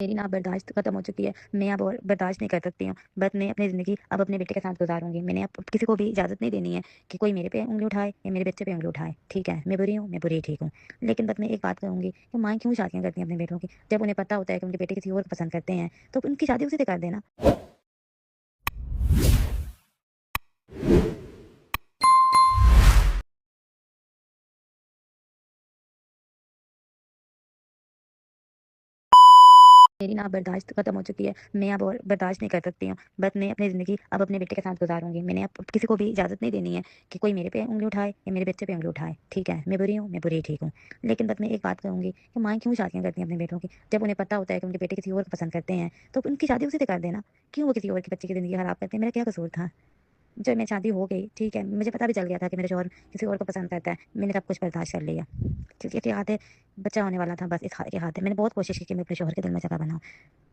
मेरी ना बर्दाश्त खत्म हो चुकी है। मैं अब और बर्दाश्त नहीं कर सकती हूँ। बस मैं अपनी ज़िंदगी अब अपने बेटे के साथ गुज़ारूँगी। मैंने अब किसी को भी इजाज़त नहीं देनी है कि कोई मेरे पे उँगली उठाए या मेरे बच्चे पे उँगली उठाए। ठीक है, मैं बुरी हूँ, मैं बुरी ठीक हूँ। लेकिन बस मैं एक बात कहूँगी कि माँएँ क्यों शादियाँ करती हैं अपने बेटों की? जब उन्हें पता होता है कि उनके बेटे किसी और को पसंद करते हैं, तो उनकी शादी उसी से कर देना। मेरी ना बर्दाश्त खत्म हो चुकी है। मैं अब और बर्दाश्त नहीं कर सकती हूँ। बस मैं अपनी ज़िंदगी अब अपने बेटे के साथ गुज़ारूँगी। मैंने अब किसी को भी इजाज़त नहीं देनी है कि कोई मेरे पे उँगली उठाए या मेरे बच्चे पे उँगली उठाए। ठीक है, मैं बुरी हूँ, मैं बुरी ठीक हूँ। लेकिन बस मैं एक बात कहूँगी कि माँएँ क्यों शादियाँ करती हैं अपने बेटों की? जब उन्हें पता होता है कि उनके बेटे किसी और को पसंद करते हैं, तो उनकी शादी उसी से कर देना। क्यों वो किसी और के बच्चे की ज़िंदगी ख़राब करते हैं? मेरा क्या कसूर था? जब मेरी शादी हो गई, ठीक है, मुझे पता भी चल गया था कि मेरा शौहर किसी और को पसंद करता है। मैंने सब कुछ बर्दाश्त कर लिया, क्योंकि इसके हाथ है बच्चा होने वाला था, बस इस के हाथ है। मैंने बहुत कोशिश की कि मैं अपने शौहर के दिल में जगह बनाऊँ,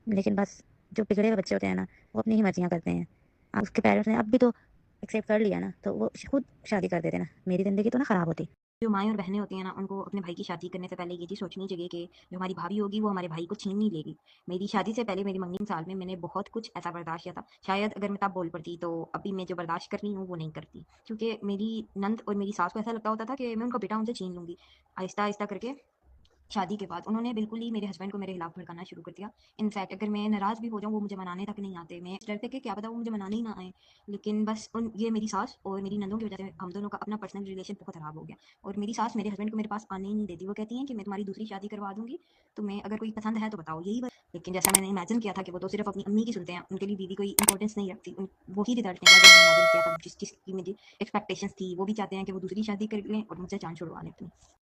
लेकिन बस जो बिगड़े हुए बच्चे होते हैं ना, वो अपनी ही मर्ज़ियाँ करते हैं। उसके पेरेंट्स ने अब भी तो एक्सेप्ट कर लिया ना, तो वो खुद शादी कर देते ना, मेरी ज़िंदगी तो ना ख़राब होती। जो माएँ और बहनें होती हैं ना, उनको अपने भाई की शादी करने से पहले ये चीज़ सोचनी चाहिए कि जो हमारी भाभी होगी वो हमारे भाई को छीन नहीं लेगी। मेरी शादी से पहले मेरी मंगनी साल में मैंने बहुत कुछ ऐसा बर्दाश्त किया था। शायद अगर मैं तब बोल पड़ती तो अभी मैं जो बर्दाश्त कर रही हूँ वो नहीं करती। क्योंकि मेरी नंद और मेरी सास को ऐसा लगता होता था कि मैं उनका बेटा उनसे छीन लूँगी। आहिस्ता-आहिस्ता करके शादी के बाद उन्होंने बिल्कुल ही मेरे हस्बैंड को मेरे खिलाफ भड़काना शुरू कर दिया। इनफैक्ट अगर मैं नाराज़ भी हो जाऊँ वो मुझे मनाने तक नहीं आते। मैं इस डर से कि क्या पता वो मुझे मनाने ही ना आएँ। लेकिन बस ये मेरी सास और मेरी नंदों की वज़ह से हम दोनों का अपना पर्सनल रिलेशन बहुत ख़राब हो गया। और मेरी सास मेरे हस्बैंड को मेरे पास आने ही नहीं देती। वो कहती हैं कि मैं तुम्हारी दूसरी शादी करवा दूँगी, तुम्हें अगर कोई पसंद है तो बताओ, यही बस। लेकिन जैसा मैंने इमेजिन किया था कि वो तो सिर्फ़ अपनी अम्मी की सुनते हैं, उनके लिए बीवी कोई इम्पोर्टेंस नहीं रखती। वही रिज़ल्ट निकला जो मैंने इमेजिन किया था, जिस चीज़ की मेरी एक्सपेक्टेशंस थी, वो भी चाहते हैं कि वो दूसरी शादी कर लें और मुझसे जान छुड़वा लें अपनी।